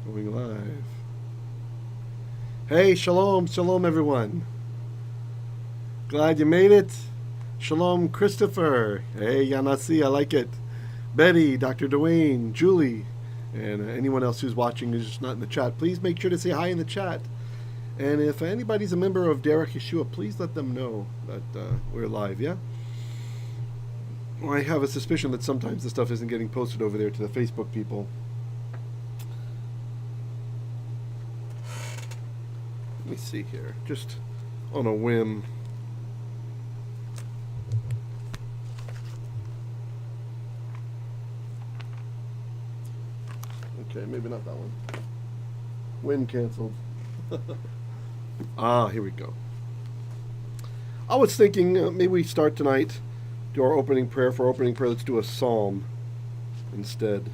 Going live. Hey, shalom, shalom, everyone. Glad you made it. Shalom, Christopher. Hey, Yanasi, I like it. Betty, Dr. Dwayne, Julie, and anyone else who's watching who's just not in the chat, please make sure to say hi in the chat. And if anybody's a member of Derek Yeshua, please let them know that we're live, yeah? I have a suspicion that sometimes the stuff isn't getting posted over there to the Facebook people. Let me see here, just on a whim. Okay, maybe not that one. Win canceled. Here we go. I was thinking maybe we start tonight, do our opening prayer. For opening prayer, let's do a psalm instead.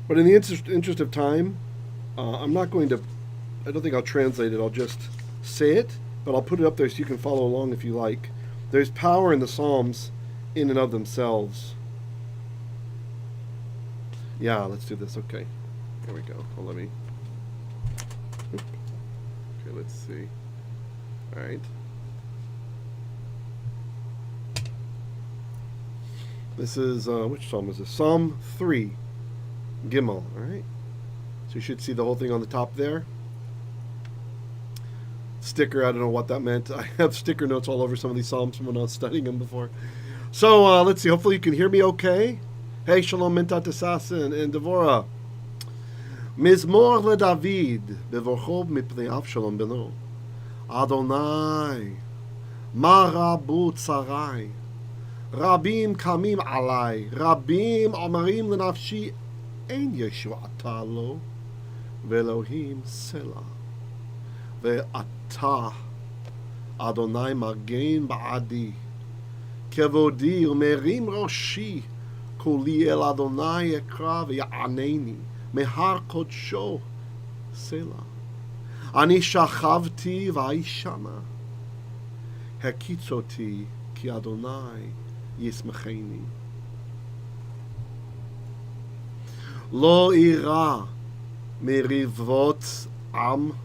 But in the interest of time, I'm not going to, I don't think I'll translate it, I'll just say it, but I'll put it up there so you can follow along if you like. There's power in the Psalms in and of themselves. Yeah, let's do this, okay. Here we go, let me, okay, let's see. Alright. This is, which Psalm is this? Psalm 3, Gimel, alright. So you should see the whole thing on the top there. Sticker, I don't know what that meant. I have sticker notes all over some of these Psalms from when I was studying them before. So let's see, hopefully you can hear me okay. Hey, Shalom, Mintat Assassin, and Devorah. Mizmor LeDavid, Bevorchob Mipnei Avshalom Beno. Adonai, Marabu Tsarai. Rabim Kamim Alai. Rabim Omerim Lenafshi Ein Yeshuata Lo. Ve'Elohim Selah. Ve'ata Adonai Magen Ba'adi. Kevodi Umerim Roshi. Kuli El Adonai Ekra Ve'Yaneni. Mehar Kodsho Selah. Ani Shachavti Va'ishama. Hekitzoti Ki Adonai Yismacheni. Lo ira merivot am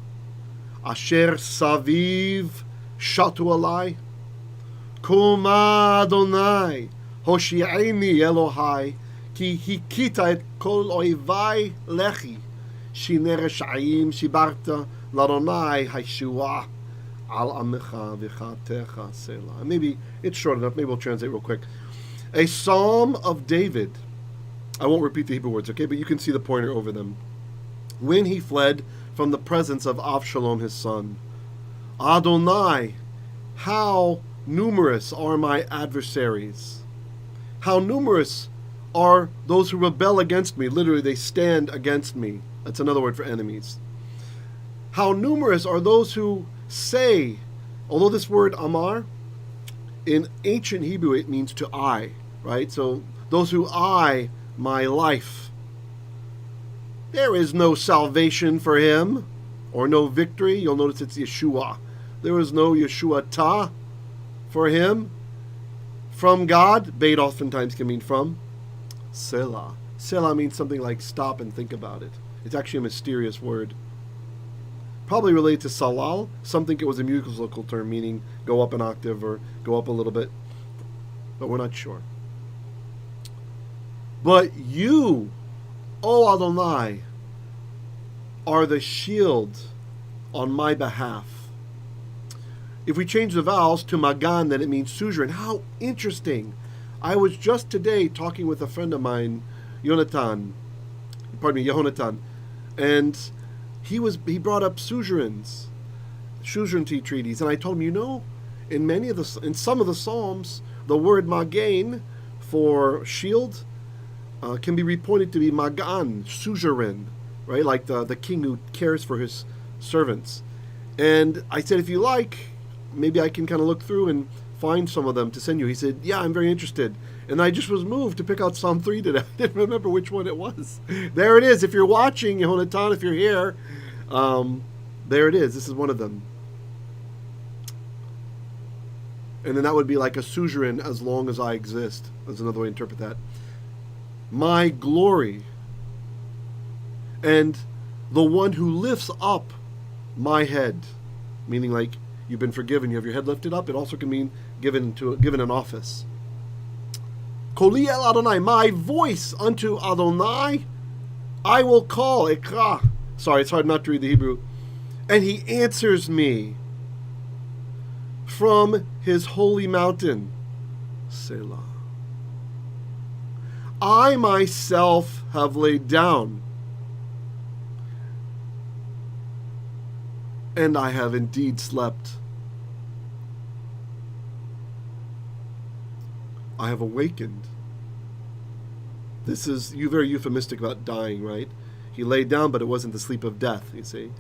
asher saviv shatu alai. Kuma Adonai hoshi'eni Elohai ki hikita et kol oivai lechi shine reshayim shibarta l'Adonai haishua al amecha v'chatecha selah. Maybe it's short enough. Maybe we'll translate real quick. A psalm of David. I won't repeat the Hebrew words, okay? But you can see the pointer over them. When he fled from the presence of Avshalom, his son. Adonai, how numerous are my adversaries. How numerous are those who rebel against me. Literally, they stand against me. That's another word for enemies. How numerous are those who say, although this word amar, in ancient Hebrew, it means to eye, right? So those who eye my life. There is no salvation for him, or no victory. You'll notice it's Yeshua. There is no Yeshua ta for him. From God, beit oftentimes can mean from. Selah. Selah means something like stop and think about it. It's actually a mysterious word. Probably related to salal. Some think it was a musical term, meaning go up an octave or go up a little bit. But we're not sure. But you, O Adonai, are the shield on my behalf. If we change the vowels to magan, then it means suzerain. How interesting. I was just today talking with a friend of mine, Yehonatan, and he brought up suzerainty treaties, and I told him, in some of the Psalms, the word magan for shield can be reported to be magan, suzerain, right? Like the king who cares for his servants. And I said, if you like, maybe I can kind of look through and find some of them to send you. He said, yeah, I'm very interested. And I just was moved to pick out Psalm 3 today. I didn't remember which one it was. There it is. If you're watching, Yehonatan, if you're here, there it is. This is one of them. And then that would be like a suzerain as long as I exist. That's another way to interpret that. My glory, and the one who lifts up my head, meaning like you've been forgiven, you have your head lifted up. It also can mean given an office. Koli el Adonai, my voice unto Adonai, I will call, qakh. Sorry, it's hard not to read the Hebrew. And he answers me from his holy mountain, Selah. I myself have laid down, and I have indeed slept. I have awakened. This is very euphemistic about dying, right? He laid down, but it wasn't the sleep of death, you see.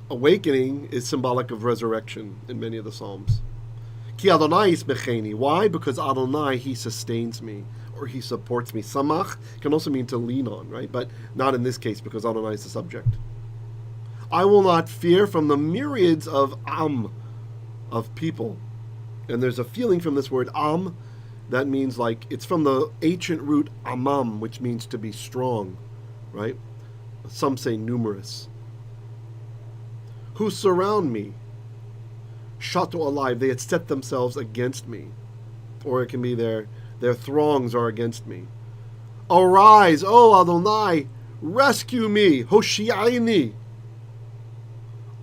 Awakening is symbolic of resurrection in many of the Psalms. Ki Adonai ismecheni. Why? Because Adonai, he sustains me, or he supports me. Shamah can also mean to lean on, right? But not in this case, because Adonai is the subject. I will not fear from the myriads of of people. And there's a feeling from this word that means like, it's from the ancient root amam, which means to be strong, right? Some say numerous. Who surround me. Shatu alive, they had set themselves against me. Or it can be their throngs are against me. Arise, O Adonai, rescue me, hoshi'aini.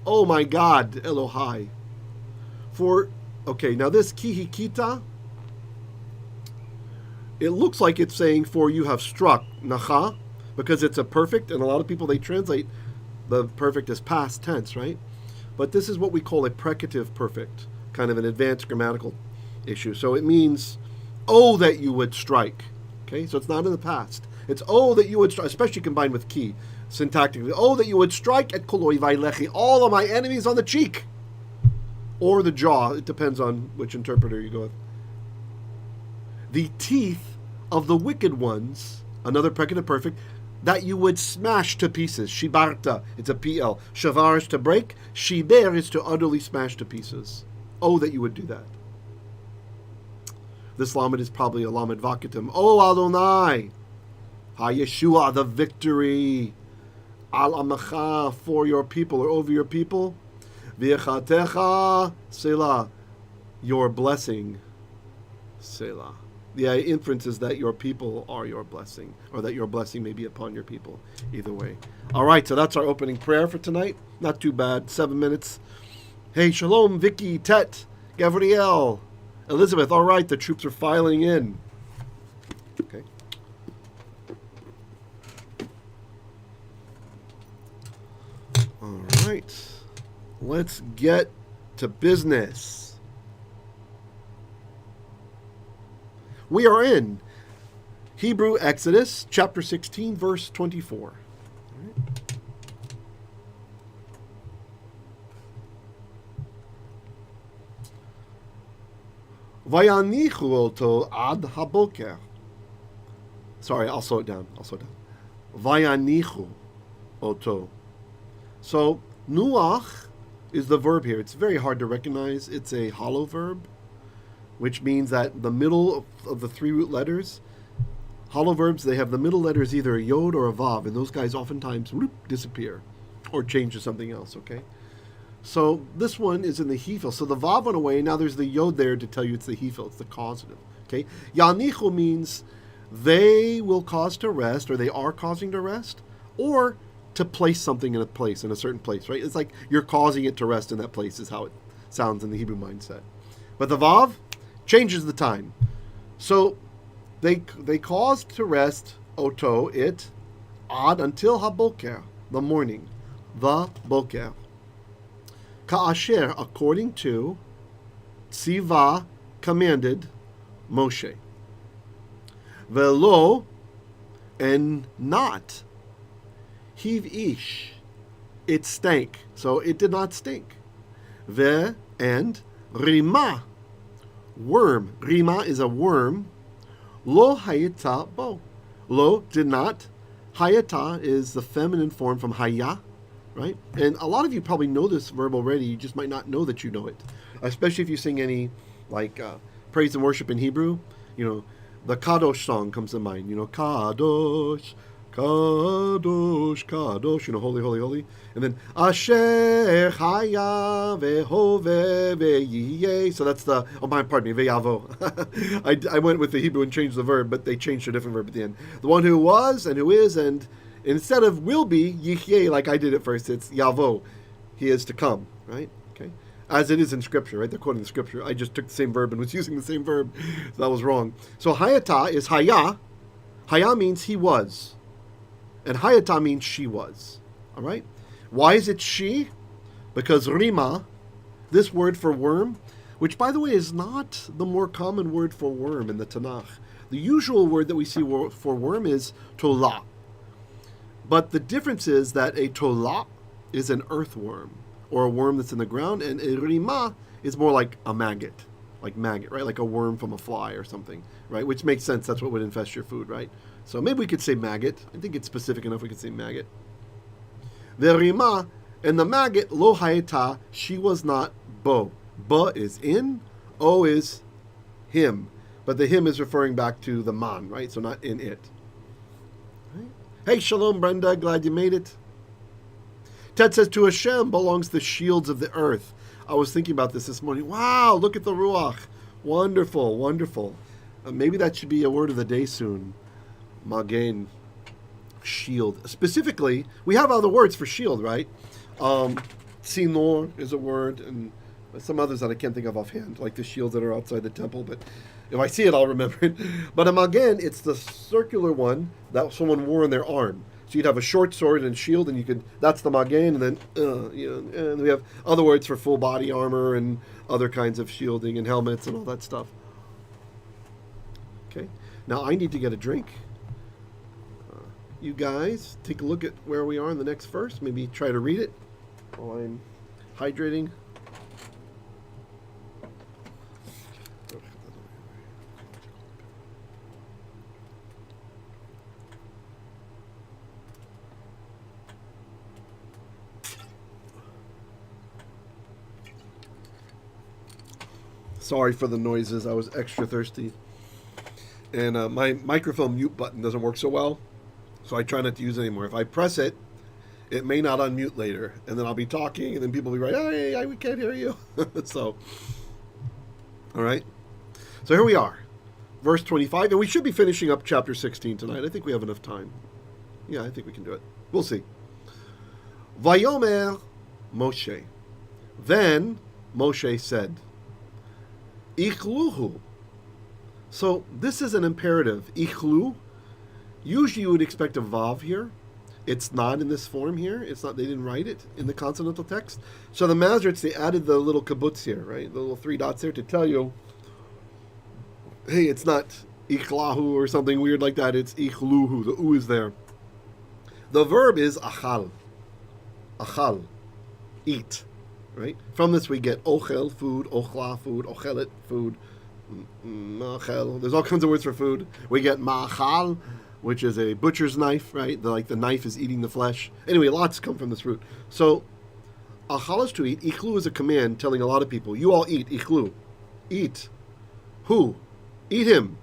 Oh my God, Elohai. Now this kihikita, it looks like it's saying for you have struck, nacha, because it's a perfect, and a lot of people, they translate the perfect as past tense, right? But this is what we call a precative perfect, kind of an advanced grammatical issue. So it means, oh, that you would strike. Okay, so it's not in the past. It's, oh, that you would strike, especially combined with ki, syntactically. Oh, that you would strike at kol oivai lechi, all of my enemies on the cheek. Or the jaw. It depends on which interpreter you go with. The teeth of the wicked ones, another precative perfect, that you would smash to pieces. Shibarta, it's a Piel. Shavar is to break. Shiber is to utterly smash to pieces. Oh, that you would do that. This lamed is probably a lamed vacatum. Oh, Adonai, ha-Yeshua, the victory. Al amacha, for your people, or over your people. V'yechatecha, Selah, your blessing. Selah. The inference is that your people are your blessing, or that your blessing may be upon your people. Either way. All right, so that's our opening prayer for tonight. Not too bad. 7 minutes. Hey, shalom, Vicky, Tet, Gabrielle, Elizabeth. All right, the troops are filing in. Okay. All right. Let's get to business. We are in Hebrew Exodus, chapter 16, verse 24. Vayaniuchu oto ad haboker. Sorry, I'll slow it down. Vayaniuchu oto. So, nuach is the verb here. It's very hard to recognize. It's a hollow verb, which means that the middle of the three root letters, hollow verbs, they have the middle letters either a yod or a vav, and those guys oftentimes disappear or change to something else, okay? So this one is in the Hifil. So the vav went away, now there's the yod there to tell you it's the Hifil, it's the causative, okay? Yanichu means they will cause to rest, or they are causing to rest, or to place something in a certain place, right? It's like you're causing it to rest in that place is how it sounds in the Hebrew mindset. But the vav changes the time. So they caused to rest oto, it, ad, until haboker, the morning, the boker. Ka'asher, according to, tziva, commanded, Moshe. Velo, and not, hiv-ish, it stank. So it did not stink. Ve, and, rima, worm. Rima is a worm. Lo hayata bo. Lo did not. Hayata is the feminine form from haya, right? And a lot of you probably know this verb already. You just might not know that you know it. Especially if you sing any praise and worship in Hebrew. You know, the Kadosh song comes to mind. You know, Kadosh, Kadosh, Kadosh, holy, holy, holy. And then Asher Haya Vehove Veyiye. So that's the, pardon me, Veyavo. I went with the Hebrew and changed the verb, but they changed a different verb at the end. The one who was and who is, and instead of will be, Yihye, like I did at first, it's Yavo. He is to come, right? Okay. As it is in Scripture, right? They're quoting the Scripture. I just took the same verb and was using the same verb. So that was wrong. So Hayata is Haya. Haya means he was. And Hayata means she was. All right? Why is it she? Because Rima, this word for worm, which by the way is not the more common word for worm in the Tanakh. The usual word that we see for worm is tola. But the difference is that a tola is an earthworm, or a worm that's in the ground, and a rima is more like a maggot, right? Like a worm from a fly or something, right? Which makes sense. That's what would infest your food, right? So maybe we could say maggot. I think it's specific enough we could say maggot. The rima and the maggot, lo hayata, she was not bo. Ba is in, o is him. But the him is referring back to the man, right? So not in it. Right? Hey, shalom, Brenda. Glad you made it. Ted says, to Hashem belongs the shields of the earth. I was thinking about this morning. Wow, look at the Ruach. Wonderful, wonderful. Maybe that should be a word of the day soon. Magen, shield. Specifically, we have other words for shield, right? Sinor is a word, and some others that I can't think of offhand, like the shields that are outside the temple, but if I see it, I'll remember it. But a magen, it's the circular one that someone wore on their arm. So you'd have a short sword and shield, and that's the magen, and then, and we have other words for full body armor and other kinds of shielding and helmets and all that stuff. Okay, now I need to get a drink. You guys, take a look at where we are in the next verse. Maybe try to read it while I'm hydrating. Sorry for the noises. I was extra thirsty. And my microphone mute button doesn't work so well, so I try not to use it anymore. If I press it, it may not unmute later. And then I'll be talking, and then people will be right, hey, we can't hear you. So, all right. So here we are. Verse 25. And we should be finishing up chapter 16 tonight. I think we have enough time. Yeah, I think we can do it. We'll see. Vayomer Moshe. Then Moshe said, ikluhu. So this is an imperative. Iklu. Usually you would expect a vav here. It's not in this form here. It's not. They didn't write it in the consonantal text. So the Masoretes, they added the little kibbutz here, right? The little 3 dots there to tell you, hey, it's not iklahu or something weird like that. It's ikluhu. The u is there. The verb is achal. Achal. Eat. Right? From this we get ochel, food, ochla, food, ochelet, food, machel. There's all kinds of words for food. We get machal, which is a butcher's knife, right? The knife is eating the flesh. Anyway, lots come from this root. So, achal is to eat. Iklu is a command telling a lot of people, you all eat, iklu. Eat. Who? Eat him.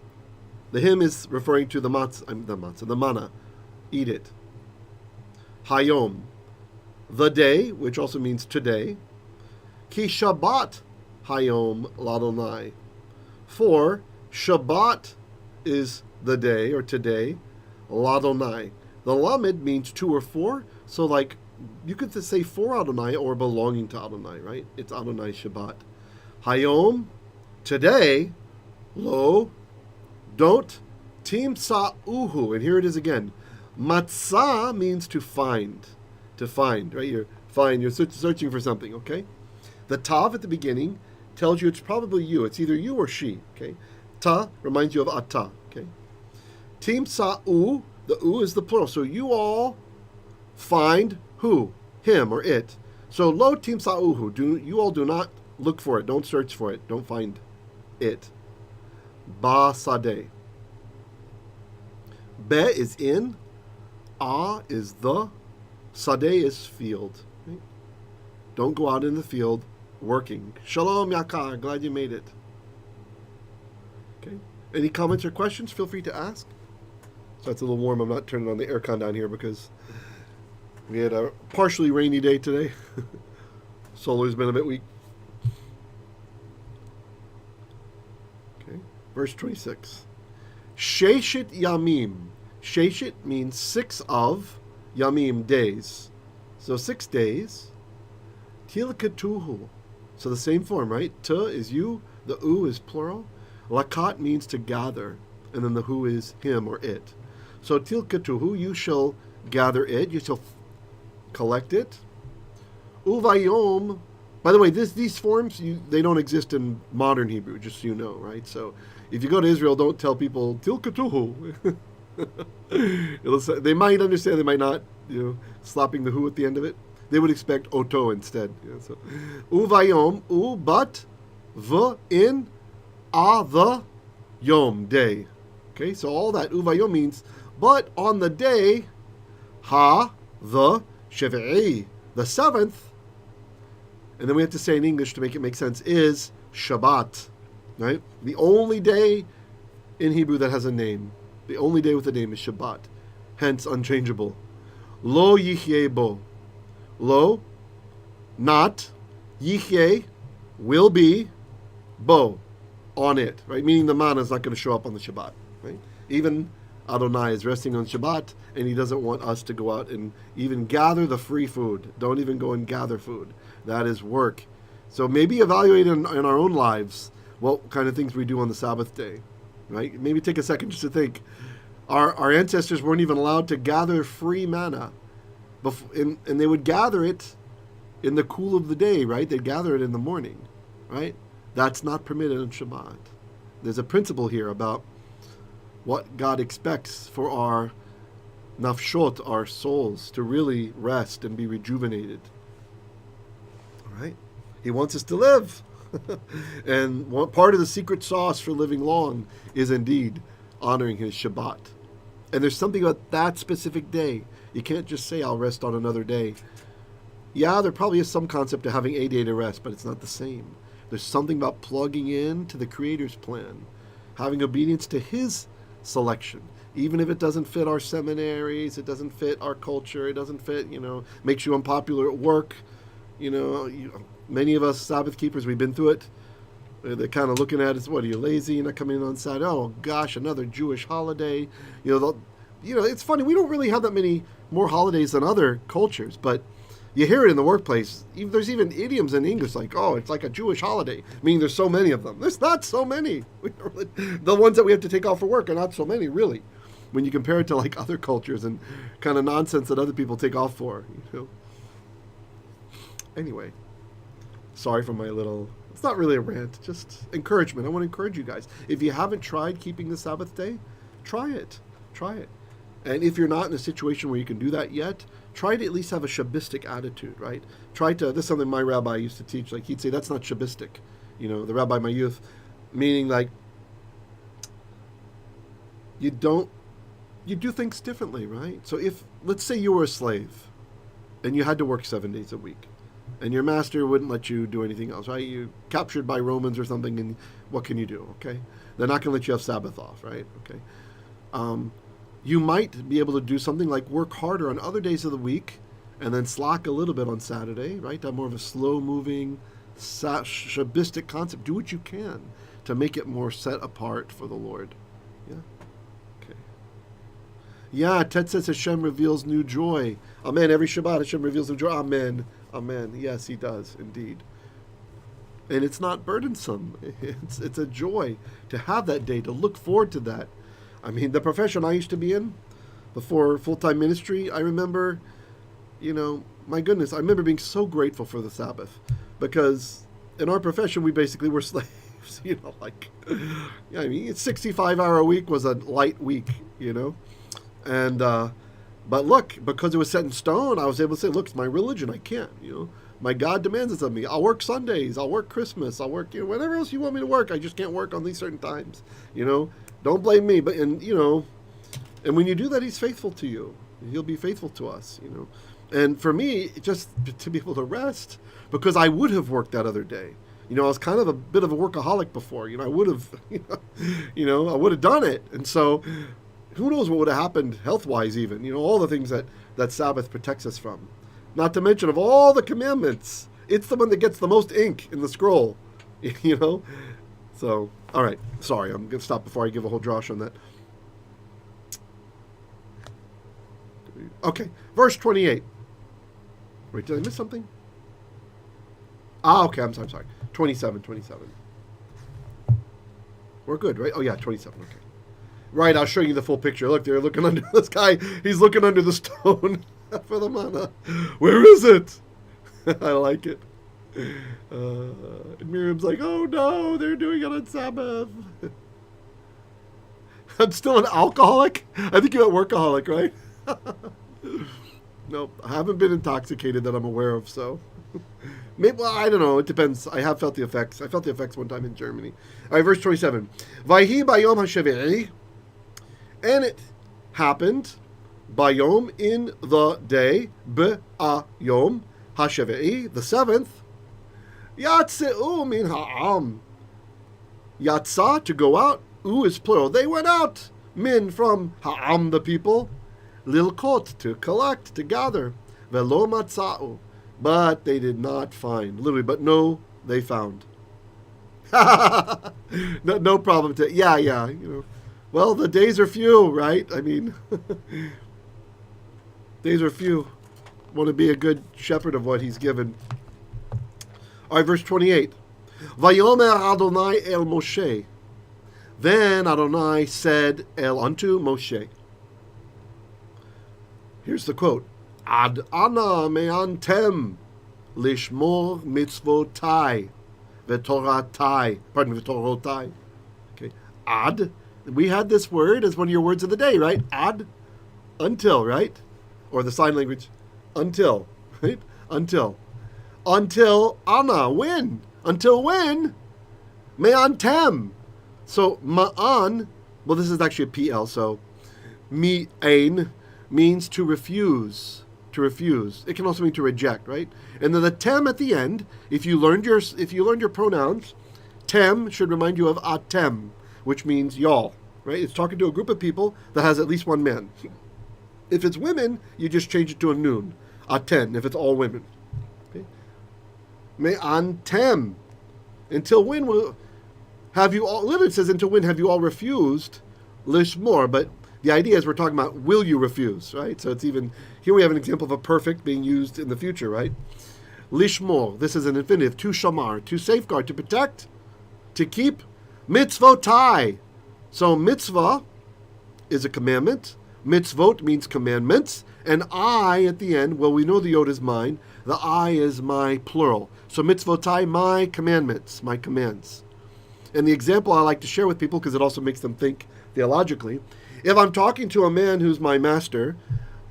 The him is referring to the manna. Eat it. Hayom. The day, which also means today. Ki Shabbat Hayom Ladonai. For Shabbat is the day or today, Ladonai. The Lamed means 2 or 4, so like you could say for Adonai or belonging to Adonai, right? It's Adonai Shabbat. Hayom, today, lo, don't, timetsauhu, and here it is again. Matzah means to find, right? You're searching for something, okay? The tav at the beginning tells you it's probably you. It's either you or she. Okay, ta reminds you of ata. Okay, timetsauhu. The u is the plural. So you all find who, him or it. So lo timetsauhu. You all do not look for it. Don't search for it. Don't find it. Ba sadeh. Be is in. A is the. Sadeh is field. Right? Don't go out in the field working. Shalom, Yakar. Glad you made it. Okay. Any comments or questions? Feel free to ask. So it's a little warm. I'm not turning on the aircon down here because we had a partially rainy day today. Solar's been a bit weak. Okay, verse 26. Sheshit yamim. Sheshit means 6 of, yamim, days. So 6 days. Tilkatuhu. So the same form, right? Tu is you, the u is plural. Lakat means to gather, and then the hu is him or it. So tilkatuhu, you shall gather it, you shall collect it. Uvayom. By the way, these forms, they don't exist in modern Hebrew, just so you know, right? So if you go to Israel, don't tell people tilkatuhu. They might understand, they might not, slapping the hu at the end of it. They would expect oto instead. So uvayom, but, in, the, yom, day. Okay, so all that uvayom means, but on the day, the shevi'i, the 7th, and then we have to say in English to make it make sense, is Shabbat, right? The only day in Hebrew that has a name. The only day with a name is Shabbat, hence unchangeable. Lo yichye bo. Lo, not. Yichye, will be. Bo, on it, right? Meaning the manna is not going to show up on the Shabbat, right? Even Adonai is resting on Shabbat, and he doesn't want us to go out and even gather the free food. Don't even go and gather food. That is work. So maybe evaluate in our own lives what kind of things we do on the Sabbath day, right? Maybe take a second just to think. Our ancestors weren't even allowed to gather free manna, and they would gather it in the cool of the day, right? They'd gather it in the morning, right? That's not permitted on Shabbat. There's a principle here about what God expects for our nafshot, our souls, to really rest and be rejuvenated. All right? He wants us to live. And one part of the secret sauce for living long is indeed honoring his Shabbat. And there's something about that specific day. You can't just say, I'll rest on another day. Yeah, there probably is some concept of having a day to rest, but it's not the same. There's something about plugging in to the Creator's plan, having obedience to his selection, even if it doesn't fit our seminaries, it doesn't fit our culture, it doesn't fit, makes you unpopular at work. Many of us Sabbath keepers, we've been through it. They're kind of looking at us, what, are you lazy? You're not coming in on Saturday? Oh, gosh, another Jewish holiday. It's funny, we don't really have that many more holidays than other cultures, but you hear it in the workplace. There's even idioms in English like, oh, it's like a Jewish holiday, meaning there's so many of them. There's not so many. The ones that we have to take off for work are not so many, really, when you compare it to like other cultures and kind of nonsense that other people take off for. Anyway, sorry for my little, it's not really a rant, just encouragement. I want to encourage you guys. If you haven't tried keeping the Sabbath day, try it. And if you're not in a situation where you can do that yet, try to at least have a Shabbistic attitude, right? This is something my rabbi used to teach. Like, he'd say, that's not Shabbistic. The rabbi of my youth, meaning like, you do things differently, right? So if, let's say you were a slave and you had to work 7 days a week and your master wouldn't let you do anything else, right? You're captured by Romans or something, and what can you do, okay? They're not going to let you have Sabbath off, right? Okay. You might be able to do something like work harder on other days of the week and then slack a little bit on Saturday, right? Have more of a slow-moving, Shabbistic concept. Do what you can to make it more set apart for the Lord. Yeah? Okay. Yeah, Ted says Hashem reveals new joy. Amen. Every Shabbat Hashem reveals new joy. Amen. Amen. Yes, he does, indeed. And it's not burdensome. It's a joy to have that day, to look forward to that. I mean, the profession I used to be in before full-time ministry, I remember, my goodness, I remember being so grateful for the Sabbath, because in our profession, we basically were slaves, I mean, 65-hour week was a light week, and, but look, because it was set in stone, I was able to say, look, it's my religion, I can't, my God demands it of me. I'll work Sundays, I'll work Christmas, I'll work, whatever else you want me to work, I just can't work on these certain times, Don't blame me, but and when you do that, he's faithful to you. He'll be faithful to us, And for me, just to be able to rest, because I would have worked that other day. I was kind of a bit of a workaholic before. I would have, I would have done it. And so who knows what would have happened health-wise even. All the things that Sabbath protects us from. Not to mention of all the commandments, it's the one that gets the most ink in the scroll. So, all right. Sorry, I'm going to stop before I give a whole drosh on that. Okay, verse 28. Wait, did I miss something? Okay, I'm sorry. 27. We're good, right? Oh, yeah, 27, okay. Right, I'll show you the full picture. Look, they're looking under this guy. He's looking under the stone for the manna. Where is it? I like it. And Miriam's like, oh no, they're doing it on Sabbath. I'm still an alcoholic? I think you're a workaholic, right? Nope, I haven't been intoxicated that I'm aware of, so. Maybe, well, I don't know, it depends. I have felt the effects. I felt the effects one time in Germany. All right, verse 27. Vayhi bayom hashavi'i. And it happened, bayom, in the day, be'ayom hashavi'i, the seventh, yatzeu min ha'am. Yatsa, to go out, u is plural. They went out, min, from ha'am, the people, lilkot, to collect, to gather, velo matza'u, but they did not find. Literally, but no, they found. no problem. Yeah. Well, the days are few, right? I mean, days are few. Want to be a good shepherd of what he's given. All right, verse 28. Vayomer Adonai el Moshe. Then Adonai said unto Moshe. Here's the quote. Ad ana meanetem lishmor mitzvotai v'toratai. Pardon me, v'torotai. Okay. Ad. We had this word as one of your words of the day, right? Ad. Until, right? Or the sign language. Until. Right? Until. Until ana. When? Until when? Meanetem. So ma'an. Well, this is actually a Piel. So mi'ain means to refuse. To refuse. It can also mean to reject, right? And then the tem at the end. If you learned your pronouns, tem should remind you of atem, which means y'all, right? It's talking to a group of people that has at least one man. If it's women, you just change it to a noon, aten, if it's all women. Okay? Me'anetem. Until when have you all, literally it says, until when have you all refused lishmor, but the idea is we're talking about will you refuse, right? So it's even, here we have an example of a perfect being used in the future, right? Lishmor, this is an infinitive, to shamar, to safeguard, to protect, to keep, mitzvotai. So mitzvah is a commandment, mitzvot means commandments, and I at the end, well, we know the yod is mine, the I is my plural. So mitzvotai, my commandments, my commands. And the example I like to share with people, because it also makes them think theologically, if I'm talking to a man who's my master,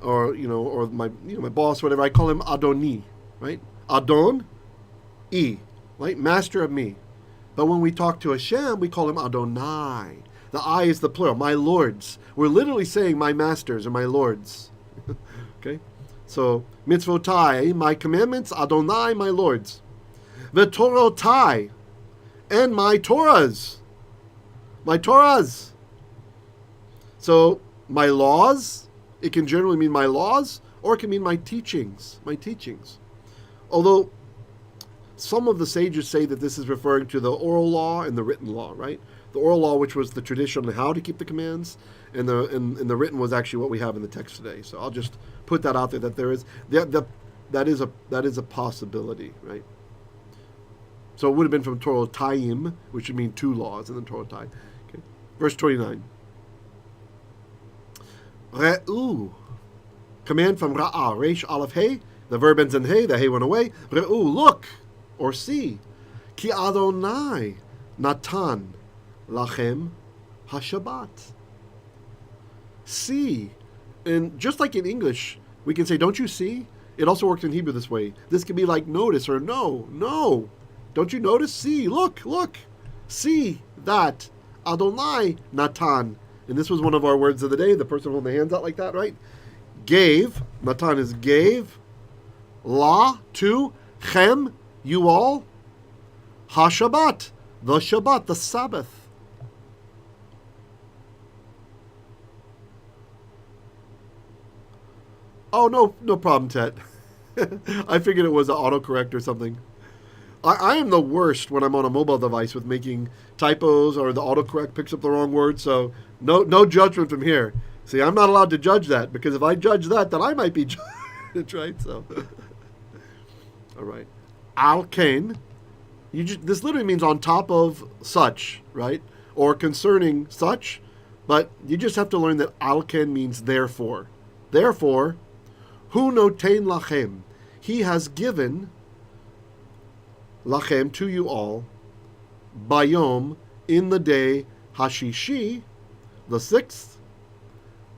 or my boss, whatever, I call him Adoni, right? Adon, right? Master of me. But when we talk to Hashem, we call him Adonai. The I is the plural, my lords. We're literally saying my masters or my lords. Okay? So, mitzvotai, my commandments, Adonai, my lords. V'torotai, and my Torahs. My Torahs. So, my laws, it can generally mean my laws, or it can mean my teachings. My teachings. Although, some of the sages say that this is referring to the oral law and the written law, right? The oral law, which was the tradition on how to keep the commands, and the written was actually what we have in the text today. So I'll just put that out there that there is that is a possibility, right? So it would have been from Torah Taim, which would mean two laws, and then Torah Tai. Okay. Verse 29. Re'u, command from Ra'ah, Resh Aleph Hey, the verb ends in Hey, the Hey went away. Re'u, look, or see. Ki Adonai Natan Lachem HaShabbat. See. And just like in English, we can say, don't you see? It also works in Hebrew this way. This can be like notice or no. Don't you notice? See, look. See that. Adonai Natan. And this was one of our words of the day, the person holding the hands out like that, right? Gave. Natan is gave. La, to. Chem, you all. HaShabbat, the Shabbat, the Sabbath. Oh, no problem, Tet. I figured it was an autocorrect or something. I am the worst when I'm on a mobile device with making typos or the autocorrect picks up the wrong word, so no judgment from here. See, I'm not allowed to judge that, because if I judge that, then I might be judged, right? So, all right. Al kain. This literally means on top of such, right? Or concerning such, but you just have to learn that al kain means therefore. Therefore, hu noten lachem. He has given lachem, to you all, bayom, in the day hashishi, the sixth,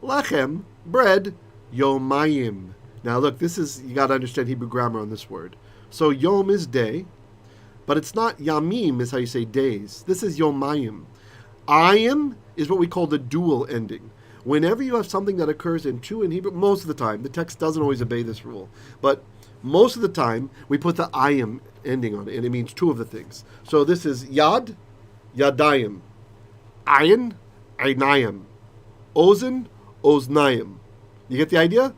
lechem, bread, yomayim. Now look, you got to understand Hebrew grammar on this word. So yom is day, but it's not yamim is how you say days. This is yomayim. Ayim is what we call the dual ending. Whenever you have something that occurs in two in Hebrew, most of the time, the text doesn't always obey this rule, but most of the time, we put the ayim ending on it, and it means two of the things. So this is yad, yadayim, ayin, aynayim, ozen, oznayim. You get the idea?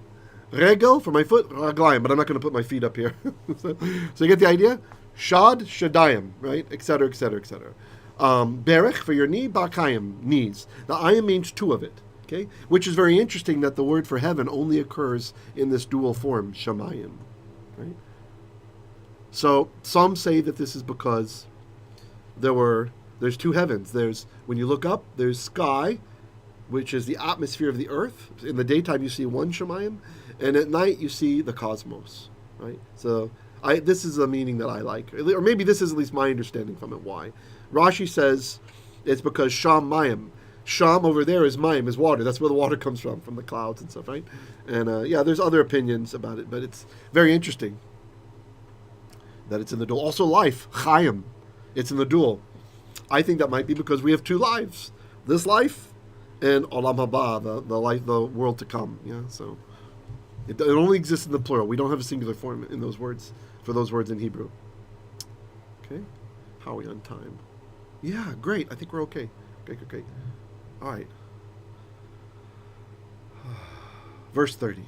Regel, for my foot, raglayim, but I'm not going to put my feet up here. So you get the idea? Shad, shadayim, right? Etc., etc., etc. Berech, for your knee, bakayim, knees. The ayim means two of it, okay? Which is very interesting that the word for heaven only occurs in this dual form, shamayim, right? So some say that this is because there's two heavens. When you look up, there's sky, which is the atmosphere of the earth. In the daytime, you see one shamayim, and at night you see the cosmos, right? So this is a meaning that I like, or maybe this is at least my understanding from it. Why? Rashi says it's because sham mayim. Sham over there is mayim, is water. That's where the water comes from the clouds and stuff, right? And there's other opinions about it, but it's very interesting that it's in the dual. Also life, chayim, it's in the dual. I think that might be because we have two lives. This life and olam haba, the life, the world to come. Yeah, so it only exists in the plural. We don't have a singular form in those words, for those words in Hebrew. Okay, how are we on time? Yeah, great. I think we're okay. Okay. All right. Verse 30.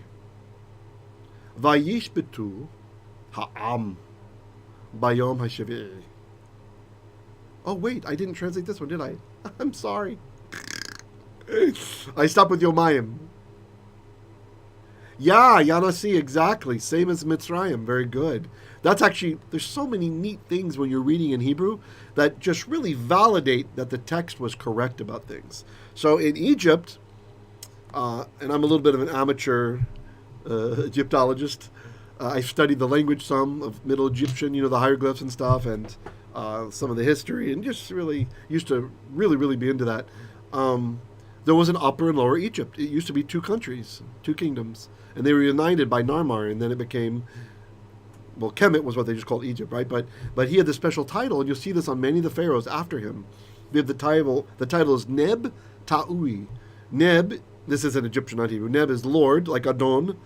Vayishbetu ha'am bayom ha'shavir. Oh, wait, I didn't translate this one, did I? I'm sorry. I stopped with yomayim. Yeah, Yanasi, exactly. Same as Mitzrayim. Very good. That's actually, there's so many neat things when you're reading in Hebrew that just really validate that the text was correct about things. So in Egypt, and I'm a little bit of an amateur Egyptologist, I studied the language some of Middle Egyptian, the hieroglyphs and stuff, and some of the history, and just really used to really be into that. There was an Upper and Lower Egypt. It used to be two countries, two kingdoms, and they were united by Narmar, and then it became, well, Kemet was what they just called Egypt, right? But he had the special title, and you'll see this on many of the pharaohs after him. We have the title is Neb Ta'ui. Neb, this is an Egyptian, not Hebrew. Neb is Lord, like Adon,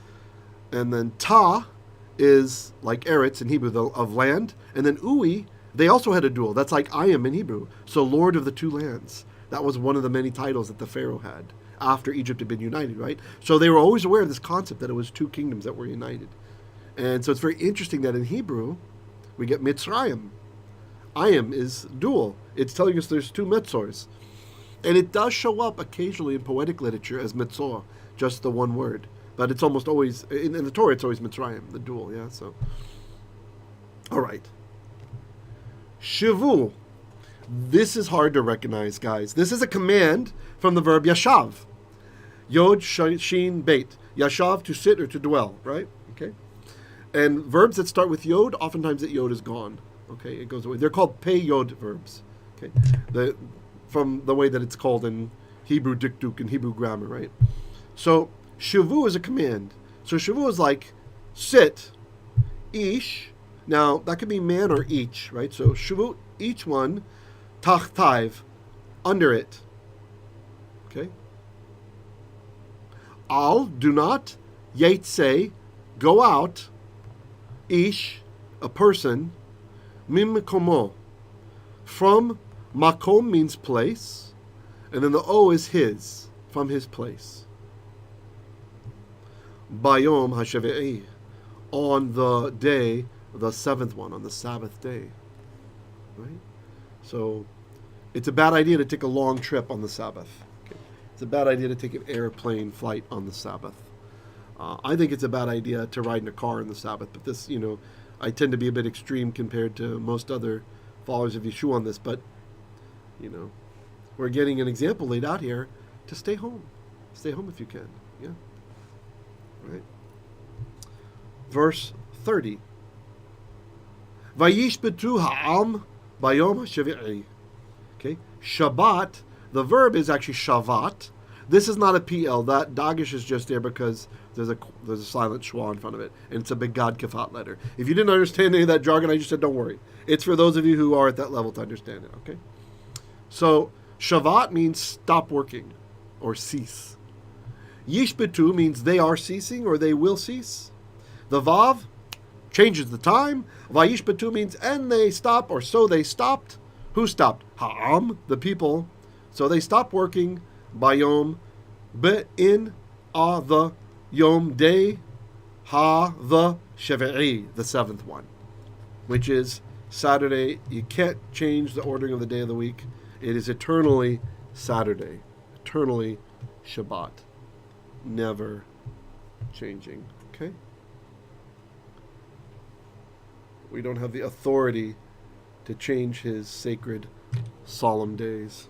and then Ta is like Eretz in Hebrew, of land, and then Ui, they also had a dual. That's like I am in Hebrew. So Lord of the two lands. That was one of the many titles that the Pharaoh had after Egypt had been united, right? So they were always aware of this concept that it was two kingdoms that were united. And so it's very interesting that in Hebrew, we get Mitzrayim. Ayim is dual. It's telling us there's two Metzors. And it does show up occasionally in poetic literature as Metzor, just the one word. But it's almost always, in the Torah, it's always Mitzrayim, the dual, yeah? So, all right. Shivu. This is hard to recognize, guys. This is a command from the verb yashav. Yod, shin, beit. Yashav, to sit or to dwell, right? Okay. And verbs that start with yod, oftentimes that yod is gone. Okay, it goes away. They're called pei yod verbs. Okay, from the way that it's called in Hebrew dikduk and Hebrew grammar, right? So shivu is a command. So shivu is like sit, ish. Now that could be man or each, right? So shivu, each one, tachtaiv, under it. Okay. Al, do not, yetze, go out, ish, a person, mim komo, from makom means place, and then the o is his, from his place. bayom hashavi'i, on the day, the seventh one, on the Sabbath day. Right? So it's a bad idea to take a long trip on the Sabbath. Okay? It's a bad idea to take an airplane flight on the Sabbath. I think it's a bad idea to ride in a car on the Sabbath, but this, I tend to be a bit extreme compared to most other followers of Yeshua on this, but, we're getting an example laid out here to stay home. Stay home if you can. Yeah. Right. Verse 30. Vayishbetu ha'am bayom ha'shavi'i. Okay. Shabbat, the verb is actually shavat. This is not a Piel. That dagish is just there because there's a silent schwa in front of it, and it's a big God kafat letter. If you didn't understand any of that jargon I just said, don't worry. It's for those of you who are at that level to understand it, okay? So, shavat means stop working, or cease. Yishbetu means they are ceasing, or they will cease. The vav changes the time. Vayishbetu means and they stop, or so they stopped. Who stopped? Ha'am, the people. So they stopped working. Bayom, in the yom day, the shavi'i, the seventh one, which is Saturday. You can't change the ordering of the day of the week. It is eternally Saturday, eternally Shabbat, never changing. Okay? We don't have the authority to change his sacred, solemn days.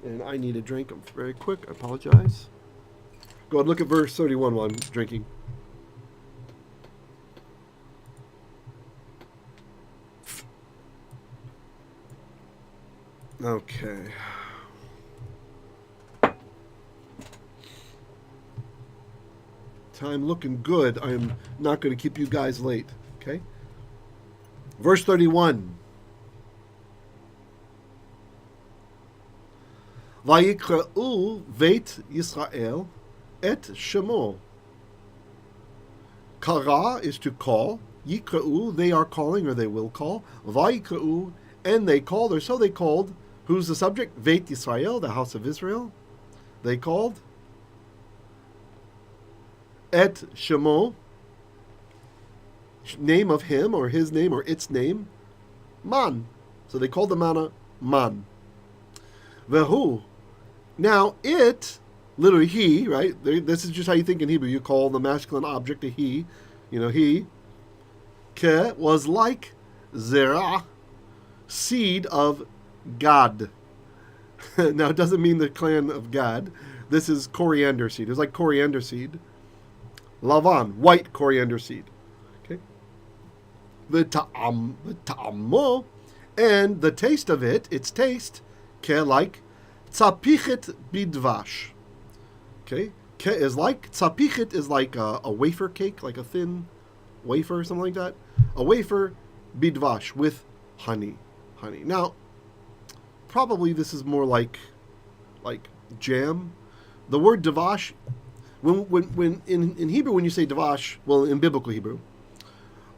And I need a drink. I'm very quick. I apologize. Go ahead and look at verse 31 while I'm drinking. Okay. Time looking good. I am not going to keep you guys late. Okay? Verse 31. Vayikluhu vet Yisrael et shamo. Qakh is to call. Yikluhu, they are calling or they will call. Vayikluhu, and they called, or so they called. Who's the subject? Vet Yisrael, the house of Israel. They called. Et shamo, name of him or his name or its name. Man. So they called the manna man. Vehu. Now, it, literally he, right? This is just how you think in Hebrew. You call the masculine object a he. He. Ke was like zerah, seed of Gad. Now, it doesn't mean the clan of Gad. This is coriander seed. It's like coriander seed. Lavan, white coriander seed. Okay. The ta'amo, and the taste of it, its taste, ke like tzapichet bidevash. Okay, ke is like, tzapichet is like a wafer cake, like a thin wafer or something like that. A wafer bidevash with honey. Now, probably this is more like jam. The word devash, when in Hebrew, when you say devash, well, in biblical Hebrew,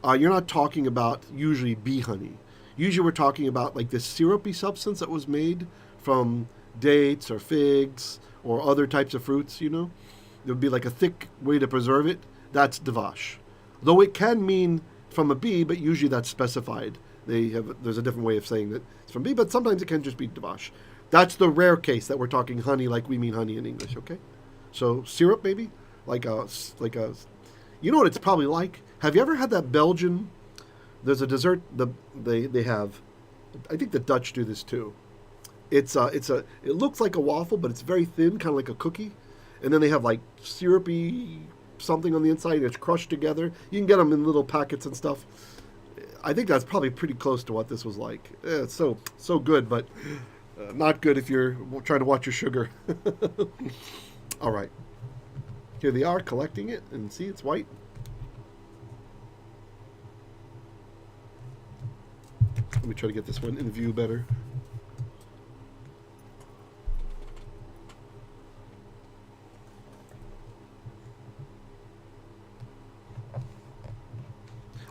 you're not talking about usually bee honey. Usually we're talking about like this syrupy substance that was made from dates or figs or other types of fruits, There would be like a thick way to preserve it. That's devash. Though it can mean from a bee, but usually that's specified. There's a different way of saying that it's from bee, but sometimes it can just be devash. That's the rare case that we're talking honey like we mean honey in English, okay? So syrup maybe? Like a you know what it's probably like? Have you ever had that Belgian, there's a dessert they have, I think the Dutch do this too. It looks like a waffle, but it's very thin, kind of like a cookie. And then they have like syrupy something on the inside. It's crushed together. You can get them in little packets and stuff. I think that's probably pretty close to what this was like. It's so good, but not good if you're trying to watch your sugar. All right. Here they are collecting it, and see, it's white. Let me try to get this one in view better.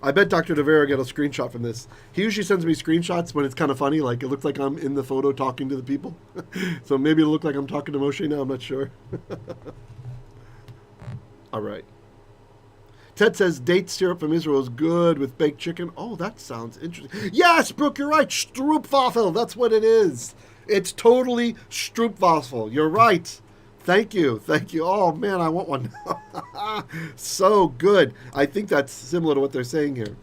I bet Dr. DeVera got a screenshot from this. He usually sends me screenshots when it's kind of funny, like it looks like I'm in the photo talking to the people. So maybe it'll look like I'm talking to Moshe now, I'm not sure. All right. Ted says date syrup from Israel is good with baked chicken. Oh, that sounds interesting. Yes, Brooke, you're right. Stroopwafel, that's what it is. It's totally stroopwafel. You're right. Thank you. Oh, man, I want one now. So good. I think that's similar to what they're saying here.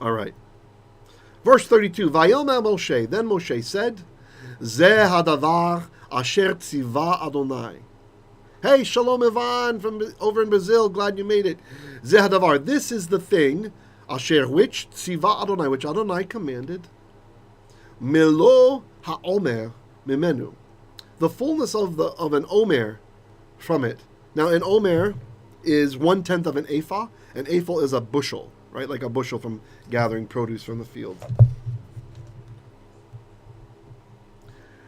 All right. Verse 32. Vayomer Moshe. Then Moshe said, Zeh hadavar asher tziva Adonai. Hey, Shalom Ivan from over in Brazil. Glad you made it. Zeh hadavar. This is the thing, asher which tziva Adonai, which Adonai commanded. Melo haomer mimenu. The fullness of an omer from it. Now, an omer is 1/10 of an ephah. An ephah is a bushel, right? Like a bushel from gathering produce from the field.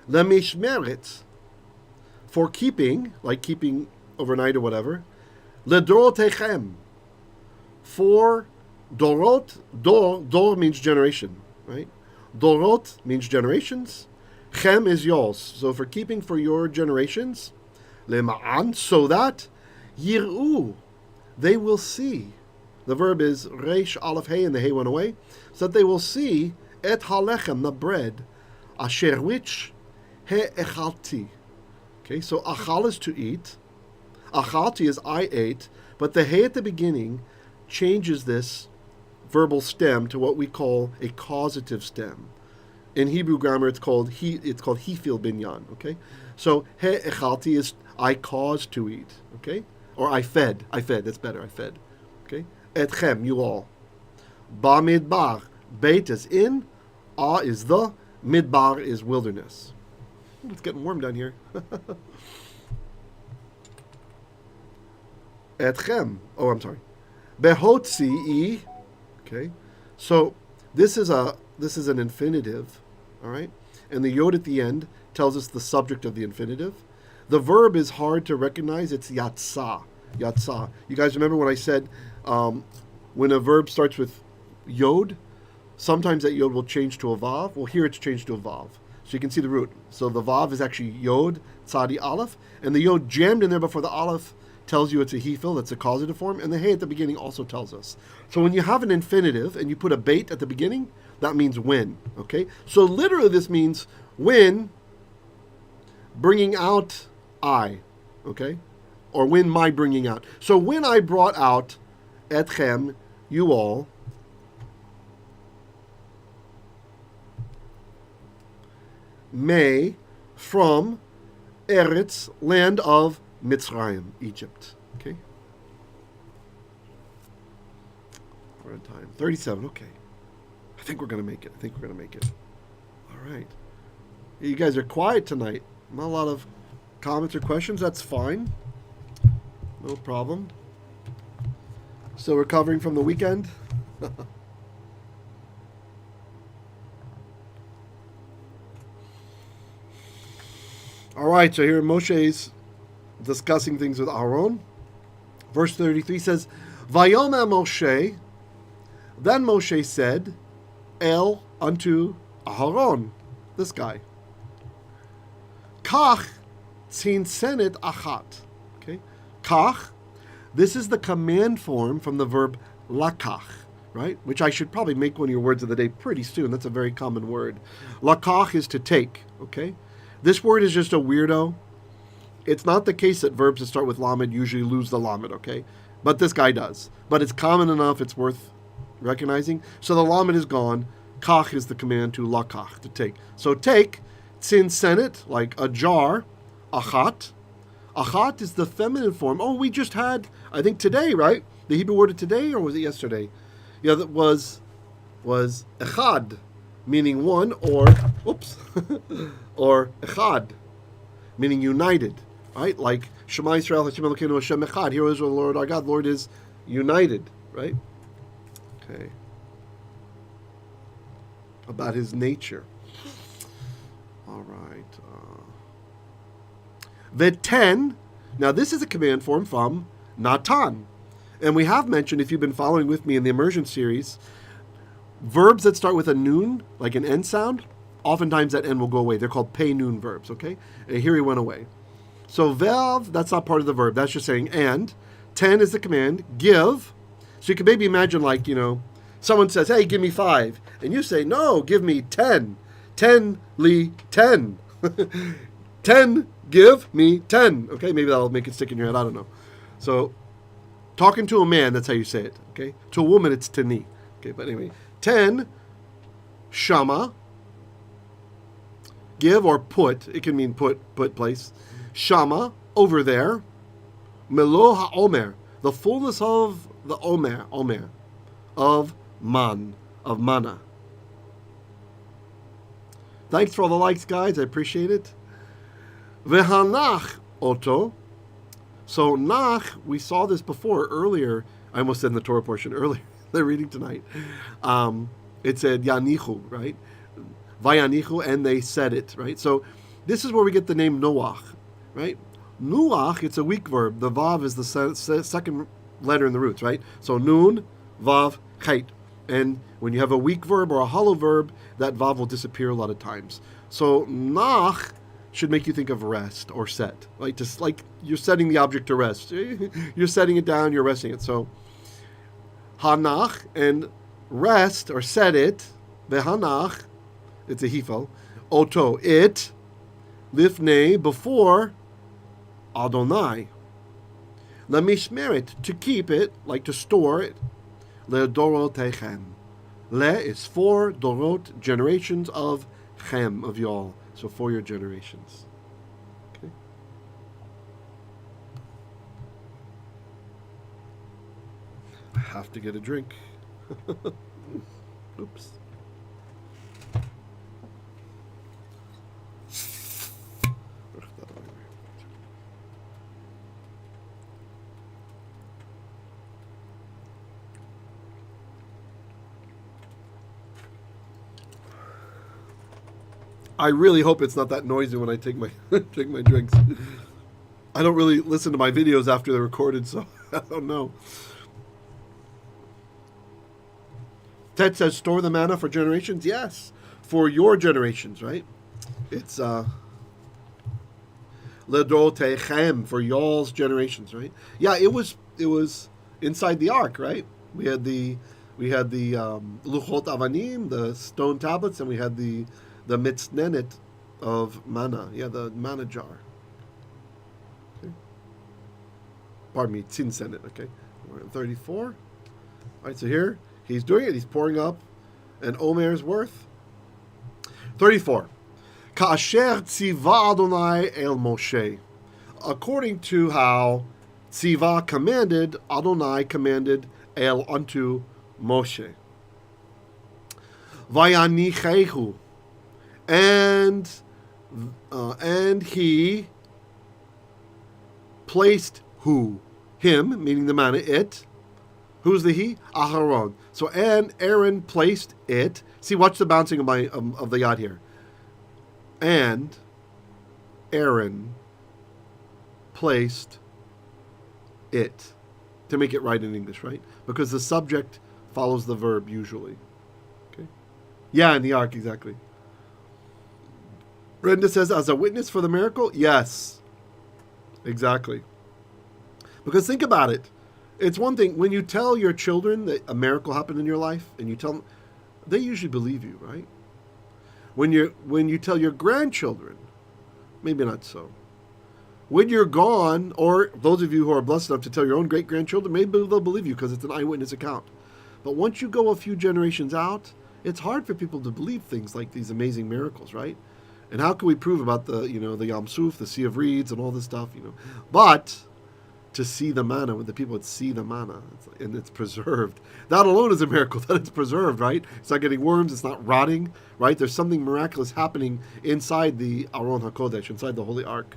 Lemishmeret, for keeping, like keeping overnight or whatever. Ledorotechem, for dorot. Dor means generation, right? Dorot means generations. Chem is yours. So for keeping for your generations, lema'an, so that yir'u, they will see. The verb is reish aleph hey, and the hey went away, so that they will see et halechem, the bread, asher which heekalti. Okay, so achal is to eat. Achalti is I ate, but the hey at the beginning changes this verbal stem to what we call a causative stem. In Hebrew grammar, it's called Hifil binyan. Okay, so heekalti is I caused to eat. Okay, or I fed. That's better. I fed. Okay, etchem, you all. Ba midbar, beit is in, a is the, midbar is wilderness. It's getting warm down here. Etchem. Oh, I'm sorry. Behotsiyiy. Okay, so this is an infinitive. All right, and the yod at the end tells us the subject of the infinitive. The verb is hard to recognize. It's yatsa. You guys remember when I said when a verb starts with yod, sometimes that yod will change to a vav. Well, here it's changed to a vav. So you can see the root. So the vav is actually yod, tzadi, aleph, and the yod jammed in there before the aleph tells you it's a hifil, that's a causative form, and the hey at the beginning also tells us. So when you have an infinitive and you put a beit at the beginning, that means when, okay? So literally this means when bringing out I, okay? Or when my bringing out. So when I brought out etchem, you all, may from Eretz, land of Mitzrayim, Egypt. Okay? We're on time. 37, okay. I think we're going to make it. All right. You guys are quiet tonight. Not a lot of comments or questions. That's fine. No problem. Still recovering from the weekend. All right, so here Moshe's discussing things with Aaron. Verse 33 says, Vayomer Moshe, then Moshe said, El unto Aaron, this guy, qakh tzinsenet achat. Okay, qakh, this is the command form from the verb lakach, right? Which I should probably make one of your words of the day pretty soon. That's a very common word. Lakach is to take, okay? This word is just a weirdo. It's not the case that verbs that start with lamed usually lose the lamed, okay? But this guy does. But it's common enough, it's worth recognizing. So the lamed is gone. Qakh is the command to lakach, to take. So take, tzinsenet, like a jar, achat. Achat is the feminine form. Oh, we just had, I think today, right? The Hebrew word of today, or was it yesterday? Yeah, that was echad, meaning one, or, or echad, meaning united, right? Like Shema Yisrael, Hashem Elokeinu, Hashem Echad. Here is the Lord our God. Lord is united, right? Okay. About his nature. All right. Veten. Now this is a command form from Natan. And we have mentioned, if you've been following with me in the immersion series, verbs that start with a noon, like an N sound, oftentimes that N will go away. They're called pay noon verbs, okay? And here he went away. So vev, that's not part of the verb. That's just saying and. 10 is the command. Give. So you can maybe imagine someone says, hey, give me 5. And you say, no, give me 10. 10, Lee, 10. 10, give me 10. Okay, maybe that'll make it stick in your head. I don't know. So talking to a man, that's how you say it. Okay, to a woman, it's tani. Okay, but anyway, 10, shamah. Give or put. It can mean put place. Shamah, over there. Haomer, the fullness of the omer, of mana. Thanks for all the likes, guys. I appreciate it. Vehanakh oto. So nach, we saw this before earlier. I almost said in the Torah portion earlier. They're reading tonight. It said yanichu, right? Vayaniuchu, and they said it, right? So this is where we get the name Noach, right? Nuach, it's a weak verb. The vav is the second letter in the roots, right? So nun, vav, chait. And when you have a weak verb or a hollow verb, that vav will disappear a lot of times. So nach should make you think of rest or set, like just like you're setting the object to rest. You're setting it down, you're resting it. So hanach, and rest or set it, vehanakh, it's a hifil, oto, it, lifnei, before Adonai. Lemishmeret, to keep it, like to store it. Le dorotechem. Le is for, dorot, generations of, chem, of y'all. So for your generations. Okay. I have to get a drink. Oops. I really hope it's not that noisy when I take my take my drinks. I don't really listen to my videos after they're recorded, so I don't know. Ted says, store the manna for generations. Yes, for your generations, right? It's ledrotechem, for y'all's generations, right? Yeah, it was inside the ark, right? We had the luchot avanim, the stone tablets, and we had the meanetem of manna. Yeah, the manna jar. Okay. Pardon me, tzin okay. We're at 34. All right, so here, he's doing it. He's pouring up an omer's worth. 34. Ka'asher tziva Adonai el Moshe. According to how tziva commanded, Adonai commanded el unto Moshe. Vayaniuchu. And he placed him, meaning the manna, it. Who's the he? Aharon. So and Aaron placed it. See, watch the bouncing of the yad here. And Aaron placed it, to make it right in English, right? Because the subject follows the verb usually. Okay. Yeah, in the ark, exactly. Brenda says, as a witness for the miracle? Yes. Exactly. Because think about it. It's one thing, when you tell your children that a miracle happened in your life, and you tell them, they usually believe you, right? When you tell your grandchildren, maybe not so. When you're gone, or those of you who are blessed enough to tell your own great-grandchildren, maybe they'll believe you because it's an eyewitness account. But once you go a few generations out, it's hard for people to believe things like these amazing miracles, right? And how can we prove about the Yam Suf, the Sea of Reeds, and all this stuff, But to see the manna, when the people would see the manna, and it's preserved. That alone is a miracle, that it's preserved, right? It's not getting worms, it's not rotting, right? There's something miraculous happening inside the Aron HaKodesh, inside the Holy Ark.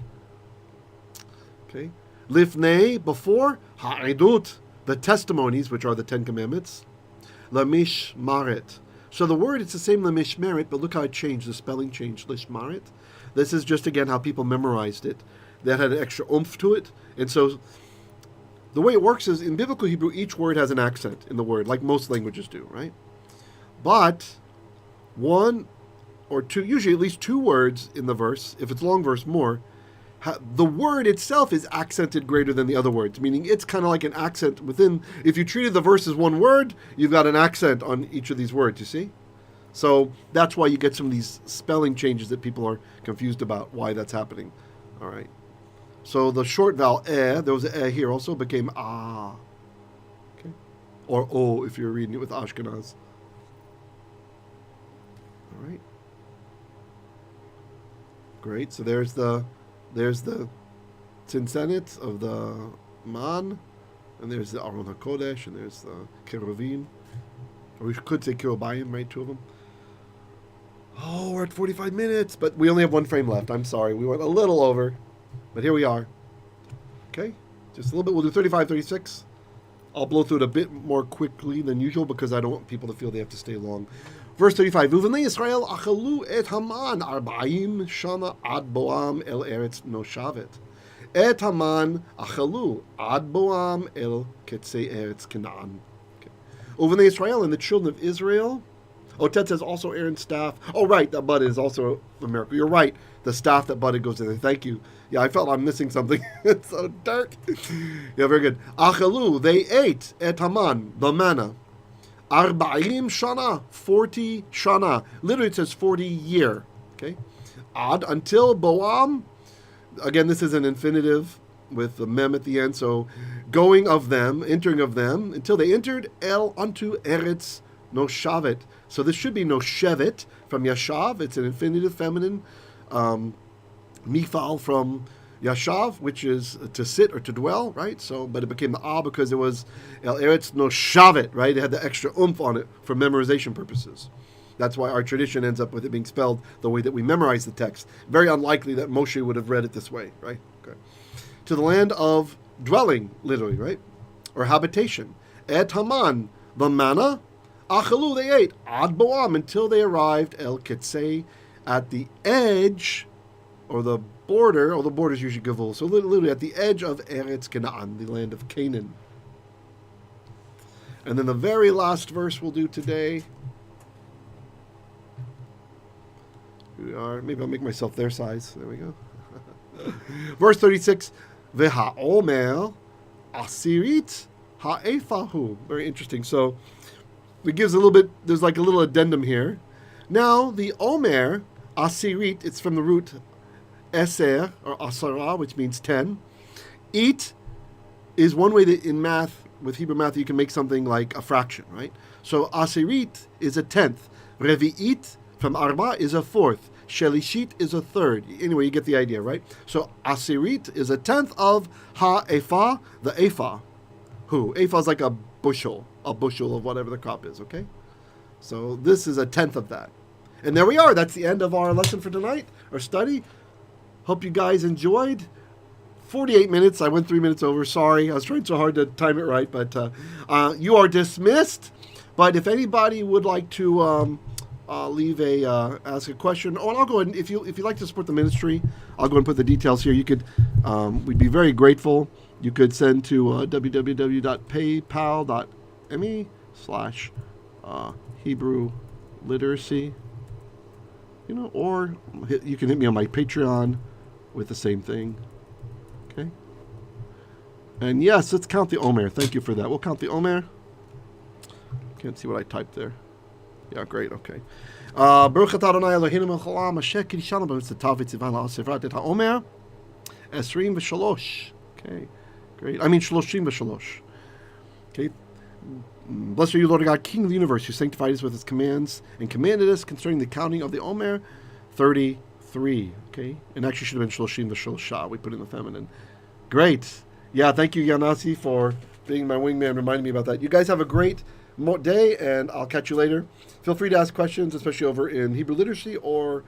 Okay? Lifnei, before, ha'edut, the testimonies, which are the 10 Commandments. Lamishmaret. So the word, it's the same lamishmaret, but look how it changed, the spelling changed, lishmaret. This is just, again, how people memorized it. That had an extra oomph to it. And so the way it works is, in biblical Hebrew, each word has an accent in the word, like most languages do, right? But one or two, usually at least two words in the verse, if it's a long verse, more, the word itself is accented greater than the other words, meaning it's kind of like an accent within. If you treated the verse as one word, you've got an accent on each of these words, you see? So that's why you get some of these spelling changes that people are confused about why that's happening. All right. So the short vowel there was an here also, became ah. Okay. Or o if you're reading it with Ashkenaz. All right. Great. So there's the Tinsenet of the Man, and there's the Aron HaKodesh, and there's the Keruvim. Or we could say Kerubayim, right? Two of them. Oh, we're at 45 minutes, but we only have one frame left. I'm sorry. We went a little over, but here we are. Okay, just a little bit. We'll do 35, 36. I'll blow through it a bit more quickly than usual because I don't want people to feel they have to stay long. Verse 35. Uvenei Yisrael achalu et Haman 40 shana ad boam el eretz noshavet. Et Haman achalu ad boam el ketzei eretz Canaan. Uvenei Yisrael, and the children of Israel. Tet says also Aaron's staff. Oh, right, that budded is also a miracle. You're right. The staff that budded goes in there. Thank you. Yeah, I felt I'm missing something. It's so dark. Yeah, very good. Achalu, they ate et Haman, the manna. 40 shana, 40 shana. Literally it says 40 year. Okay. Ad, until boam. Again, this is an infinitive with the mem at the end. So, going of them, entering of them, until they entered el unto eretz noshavet. So this should be noshevet from yashav. It's an infinitive feminine. Mifal from yashav, which is to sit or to dwell, right? So, but it became the because it was el eretz noshavet, right? It had the extra oomph on it for memorization purposes. That's why our tradition ends up with it being spelled the way that we memorize the text. Very unlikely that Moshe would have read it this way, right? Okay. To the land of dwelling, literally, right? Or habitation. Et Haman, the manna. Achalu, they ate, ad boam, until they arrived, el ketzei, at the edge, or the border, or the border is usually gavul, so literally at the edge of Eretz Canaan, the land of Canaan. And then the very last verse we'll do today, maybe I'll make myself their size, there we go. Verse 36, haomer asirit haefahu. Very interesting. So, it gives a little bit, there's like a little addendum here. Now, the omer, asirit, it's from the root eser, or asara, which means 10. Eat is one way that in math, with Hebrew math, you can make something like a fraction, right? So, asirit is a 10th. Revi'it, from arba, is a 4th. Shelishit is a 3rd. Anyway, you get the idea, right? So, asirit is a 10th of ha-ephah, the ephah. Who? Ephah is like a bushel of whatever the crop is, okay? So this is a 10th of that. And there we are. That's the end of our lesson for tonight, our study. Hope you guys enjoyed. 48 minutes. I went 3 minutes over. Sorry. I was trying so hard to time it right, but you are dismissed. But if anybody would like to leave ask a question, I'll go ahead and if you'd like to support the ministry, I'll go and put the details here. You could, we'd be very grateful. You could send to www.paypal.me/Hebrew literacy, or you can hit me on my Patreon with the same thing. Okay. And yes, let's count the omer. Thank you for that. We'll count the omer. Can't see what I typed there. Yeah, great. Okay. Baruch atah Adonai Eloheinu melech haolam asher kiddushanu b'mitzvotav v'tzivan la'asefrat et haomer 23. Okay. Great. 33. Okay. Blessed are you, Lord God, King of the universe, who sanctified us with his commands and commanded us concerning the counting of the omer. 33. Okay. And actually should have been shloshim v'shlosha. We put in the feminine. Great. Yeah, thank you, Yanasi, for being my wingman, reminding me about that. You guys have a great day, and I'll catch you later. Feel free to ask questions, especially over in Hebrew literacy or